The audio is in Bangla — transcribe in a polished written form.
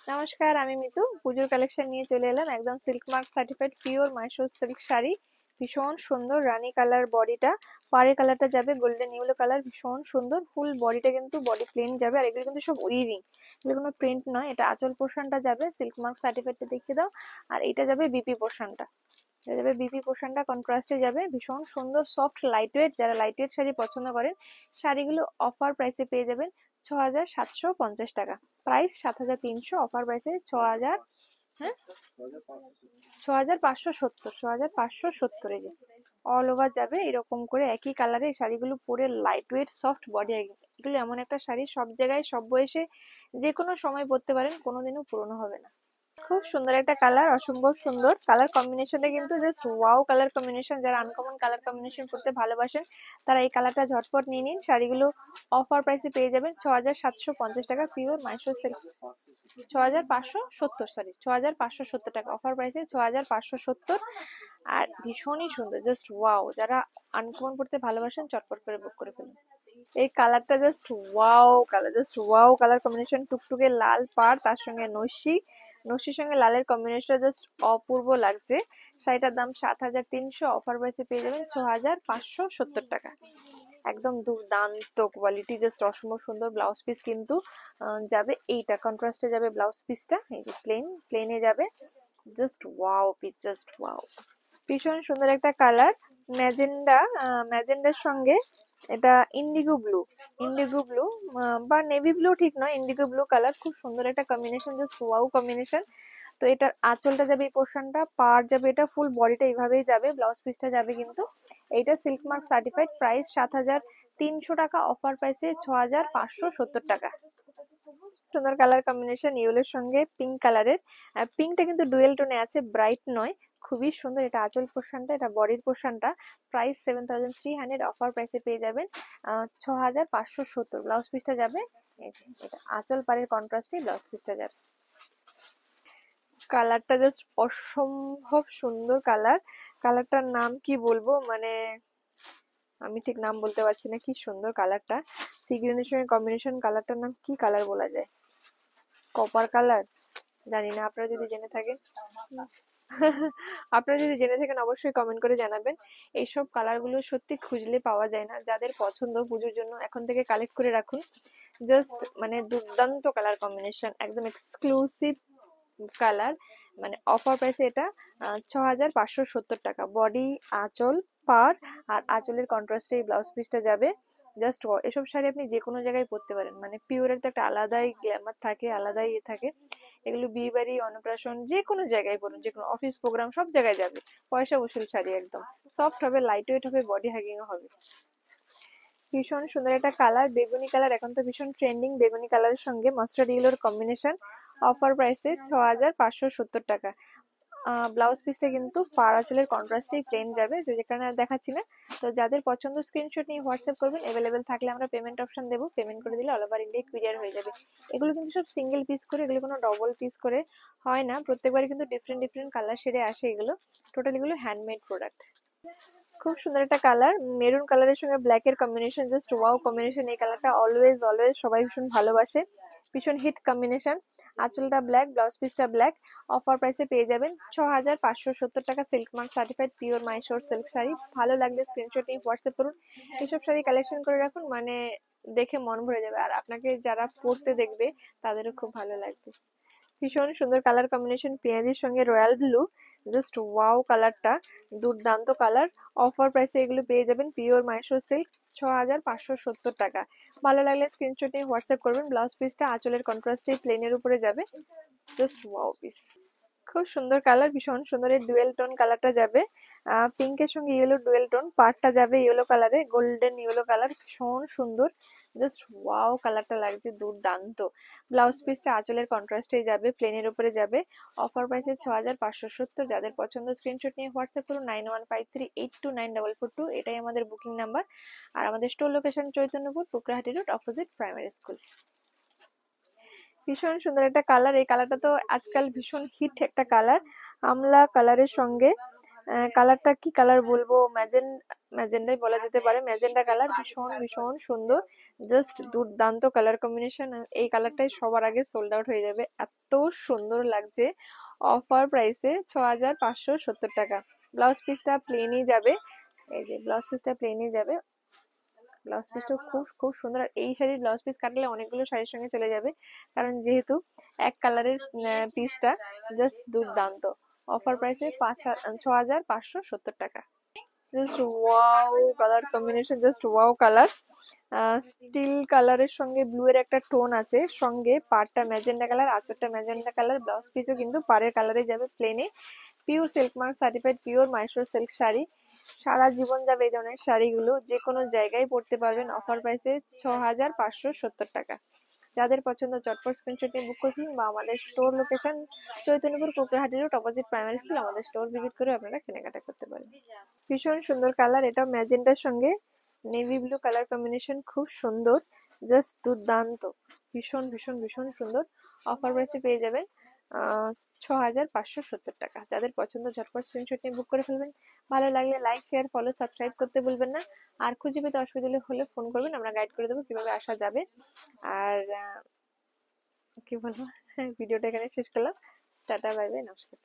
নমস্কার, আমি মিতু। পুজোর কালেকশন নিয়ে চলে এলাম। একদম silk mark certified pure Mysore silk sari. ভীষণ সুন্দর রানী কালার বডিটা, পাড়ের কালারটা যাবে গোল্ডেন ইয়েলো কালার, ভীষণ সুন্দর। ফুল বডিটা কিন্তু বডি প্লেন যাবে, আর এগুলো কিন্তু সব উইভিং, এগুলো কোনো প্রিন্ট নয়। এটা আঁচল পোর্শনটা যাবে সিল্ক মার্ক সার্টিফাইডটা দেখিয়ে দাও। আর এটা যাবে বিপি পোর্শনটা, এটা যাবে বিপি পোর্শনটা কন্ট্রাস্টে যাবে। ভীষণ সুন্দর সফট লাইট ওয়েট, যারা লাইট ওয়েট শাড়ি পছন্দ করেন, শাড়িগুলো অফার প্রাইসে পেয়ে যাবেন 6,750 টাকা। প্রাইস 7,300, অফার প্রাইসে 6,000, হ্যাঁ 6,570, 6,570। এই যে অল ওভার যাবে এরকম করে একই কালারে। এই শাড়িগুলো পরে লাইট ওয়েট সফট বডি, এগুলো এমন একটা শাড়ি সব জায়গায় সব বয়সে যে কোনো সময় পরতে পারেন, কোনোদিনও পুরনো হবে না। খুব সুন্দর একটা কালার, অসম্ভব সুন্দর কালার কম্বিনেশনটা কিন্তু জাস্ট ওয়াও কালার কম্বিনেশন। যারা আনকমন কালার কম্বিনেশন করতে ভালোবাসেন তারা এই কালারটা ঝটপট নিয়ে নিন। শাড়িগুলো অফার প্রাইসে পেয়ে যাবেন 6,750 টাকা, পিওর মাইসোর সিল্ক। 6,570, সরি 6,570 টাকা, অফার প্রাইসে 6,570। আর ভীষণই সুন্দর, জাস্ট ওয়াও। যারা আনকমন পড়তে ভালোবাসেন চটপট করে বুক করে ফেলুন। এই কালারটা just wow colour, just wow colour combination. টুকটুকে লাল পাড়, তার সঙ্গে নস্যি, নস্যির সঙ্গে লালের কম্বিনেশনটা জাস্ট অপূর্ব লাগছে। শাড়িটার দাম 7,300, অফার প্রাইসে পেয়ে যাবেন 6,570 টাকা। একদম দুর্দান্ত কোয়ালিটি, জাস্ট অসম্ভব সুন্দর। ব্লাউজ পিস কিন্তু যাবে এইটা কন্ট্রাস্টে যাবে ব্লাউজ পিসটা, এই যে প্লেনে যাবে। Just wow piece, just wow. ভীষণ সুন্দর একটা কালার, ম্যাজেন্ডা, ম্যাজেন্ডার সঙ্গে এটা ইন্ডিগো ব্লু, ইন্ডিগো ব্লু বা নেভি ব্লু ঠিক নয়, ইন্ডিগো ব্লু কালার। খুব সুন্দর একটা কম্বিনেশন, জাস্ট ওয়াও কম্বিনেশন। তো এটার আঁচলটা যাবে এই পোর্শনটা, পার যাবে এটা, ফুল বডিটা এইভাবেই যাবে, ব্লাউজ পিসটা যাবে কিন্তু এইটা সিল্ক মার্ক সার্টিফাইড। প্রাইস 7,300 টাকা, অফার প্রাইসে 6,570 টাকা। সুন্দর কালার কম্বিনেশন, ইয়েলোর সঙ্গে পিঙ্ক কালারের। পিঙ্কটা কিন্তু ডুয়েল টোনে আছে, ব্রাইট নয়, খুবই সুন্দর। এটা আঁচল পোর্শনটা, এটা বডির পোর্শনটা। প্রাইস 7,300, অফার প্রাইসে পেয়ে যাবেন 6,570। ব্লাউজ পিসটা যাবে এটা আঁচল পাড়ের কন্ট্রাস্টে ব্লাউজ পিসটা যাবে। কালারটা জাস্ট অসম্ভব সুন্দর কালার। কালারটার নাম কি বলবো, মানে আমি ঠিক নাম বলতে পারছি না। কি সুন্দর কালারটা, সি গ্রিনের সঙ্গে কম্বিনেশন। কালারটার নাম কি কালার বলা যায়, কপার কালার, জানি না। আপনারা যদি জেনে থাকেন আপনারা যদি জেনে থাকেন অবশ্যই কমেন্ট করে জানাবেন। এইসব কালারগুলো সত্যি খুঁজলে পাওয়া যায় না। যাদের পছন্দ পুজোর জন্য এখন থেকে কালেক্ট করে রাখুন। জাস্ট মানে দুর্দান্ত কালার কম্বিনেশন, একদম এক্সক্লুসিভ কালার। মানে অফার প্রাইসে এটা 6,570 টাকা। বডি, আঁচল, পাড় আর আঁচলের কন্ট্রাস্টে এই ব্লাউজ পিসটা যাবে। জাস্ট এসব শাড়ি আপনি যে কোনো জায়গায় পরতে পারেন, মানে পিওরের তো একটা আলাদাই গ্ল্যামার থাকে, আলাদাই ইয়ে থাকে। এগুলো বিয়ে বাড়ি, অন্নপ্রাশন, যে কোনো জায়গায় পরুন, যে কোনো অফিস প্রোগ্রাম সব জায়গায় যাবে। পয়সা বসুল শাড়ি, একদম সফট হবে, লাইট ওয়েট হবে, বডি হ্যাগিংও হবে। ভীষণ সুন্দর একটা কালার, বেগুনি কালার। এখন তো ভীষণ ট্রেন্ডিং বেগুনি কালারের সঙ্গে মাস্টার্ড ইয়েলোর কম্বিনেশন। অফার প্রাইসে 6,570 টাকা। ব্লাউজ পিসটা কিন্তু পাড় আঁচলের কন্ট্রাস্টেই প্লেন যাবে, যেখানে আর দেখাচ্ছি না। তো যাদের পছন্দ স্ক্রিনশট নিয়ে হোয়াটসঅ্যাপ করবেন। অ্যাভেলেবেল থাকলে আমরা পেমেন্ট অপশন দেবো, পেমেন্ট করে দিলে অল ওভার ইন্ডিয়া কুরিয়ার হয়ে যাবে। এগুলো কিন্তু সব সিঙ্গেল পিস করে, এগুলো কোনো ডবল পিস করে হয় না। প্রত্যেকবারই কিন্তু ডিফারেন্ট ডিফারেন্ট কালার শেডে আসে এগুলো। টোটাল এগুলো হ্যান্ডমেড প্রোডাক্ট। খুব সুন্দর একটা কালার, মেরুন কালারের সঙ্গে ব্ল্যাক এর কম্বিনেশন, জাস্ট ওয়াও কম্বিনেশন। এই কালারটা অলওয়েজ অলওয়েজ সবাই ভীষণ ভালোবাসে, ভীষণ হিট কম্বিনেশন। আঁচলটা ব্ল্যাক, ব্লাউজ পিসটা ব্ল্যাক। অফার প্রাইসে পেয়ে যাবেন 6,570 টাকা। Silk mark certified pure Mysore silk sari. ভালো লাগলে স্ক্রিনশট নিয়ে হোয়াটসঅ্যাপ করুন। এসব শাড়ি কালেকশন করে রাখুন, মানে দেখে মন ভরে যাবে, আর আপনাকে যারা পরতে দেখবে তাদেরও খুব ভালো লাগবে। ভীষণ সুন্দর কালার কম্বিনেশন, পেঁয়াজির সঙ্গে রয়্যাল ব্লু, জাস্ট ওয়াও কালারটা, দুর্দান্ত কালার। অফার প্রাইসে এগুলো পেয়ে যাবেন পিওর মাইসোর সিল্ক, 6,570 টাকা। ভালো লাগলে স্ক্রিনশট নিয়ে হোয়াটসঅ্যাপ করবেন। ব্লাউজ পিসটা আঁচলের কন্ট্রাস্টে প্লেনের উপরে যাবে, জাস্ট ওয়াও পিস। খুব সুন্দর কালার, ভীষণ সুন্দর। এই ডুয়েল টোন কালারটা যাবে পিঙ্কের সঙ্গে ইয়েলো, ডুয়েল টোন। পাড়টা যাবে ইয়েলো কালারে, গোল্ডেন ইয়েলো কালার, ভীষণ সুন্দর। জাস্ট ওয়াও কালারটা লাগছে দুর্দান্ত। ব্লাউজ পিসটা আঁচলের কন্ট্রাস্টে যাবে, প্লেনের উপরে যাবে। অফার প্রাইসে 6,570। যাদের পছন্দ স্ক্রিনশট নিয়ে হোয়াটসঅ্যাপ করুন 9153829442, এটাই আমাদের বুকিং নাম্বার। আর আমাদের store location Chaitanyapur, Pukrahati road, opposite primary school. ভীষণ সুন্দর একটা কালার, এই কালারটা তো আজকাল ভীষণ হিট একটা কালার। আমলা কালারের সঙ্গে কালারটা কি কালার বলবো, ম্যাজেন্ডাই বলা যেতে পারে। ম্যাজেন্ডা কালার, ভীষণ ভীষণ সুন্দর, জাস্ট দুর্দান্ত কালার কম্বিনেশন। এই কালারটাই সবার আগে সোল্ড আউট হয়ে যাবে, এত সুন্দর লাগছে। অফার প্রাইসে 6570 টাকা। ব্লাউজ পিসটা প্লেনই যাবে, এই যে ব্লাউজ পিসটা প্লেনই যাবে। ব্লাউজ পিসটাও খুব খুব সুন্দর। আর এই শাড়ির ব্লাউজ পিস কাটলে অনেকগুলো শাড়ির সঙ্গে চলে যাবে, কারণ যেহেতু এক কালারের পিসটা জাস্ট দুর্দান্ত। অফার প্রাইসে 6570 টাকা। Just wow colour combination, just wow colour. Steel কালারের সঙ্গে ব্লু এর একটা টোন আছে, সঙ্গে পাড়টা ম্যাজেন্ডা কালার, আঁচলটা ম্যাজেন্ডা কালার, ব্লাউজ পিসও কিন্তু পাড়ের কালারে যাবে প্লেনে। Pure silk mark certified pure Mysore silk sari. সারা জীবন যাবে এই ধরনের শাড়িগুলো, যে কোনো জায়গায় পরতে পারবেন। অফার প্রাইসে 6570 টাকা। যাদের পছন্দ চটপট স্ক্রিনশট নিয়ে বুক করে ফেলুন, বা আমাদের store location Chaitanyapur Kokrahati road opposite primary school, আমাদের স্টোর ভিজিট করে আপনারা কেনাকাটা করতে পারেন। ভীষণ সুন্দর কালার, এটা ম্যাজেন্টার সঙ্গে নেভি ব্লু কালার কম্বিনেশন, খুব সুন্দর, জাস্ট দুর্দান্ত, ভীষণ ভীষণ ভীষণ সুন্দর। অফার প্রাইসে পেয়ে যাবেন 6570 টাকা। যাদের পছন্দ ঝটপট স্ক্রিনশট নিয়ে বুক করে ফেলবেন। ভালো লাগলে লাইক শেয়ার ফলো সাবস্ক্রাইব করতে ভুলবেন না। আর খুঁজে পেতে অসুবিধা হলে ফোন করবেন, আমরা গাইড করে দেবো কিভাবে আসা যাবে। আর কি বলবো, ভিডিওটা এখানে শেষ করলাম। টাটা, বাই বাই, নমস্কার।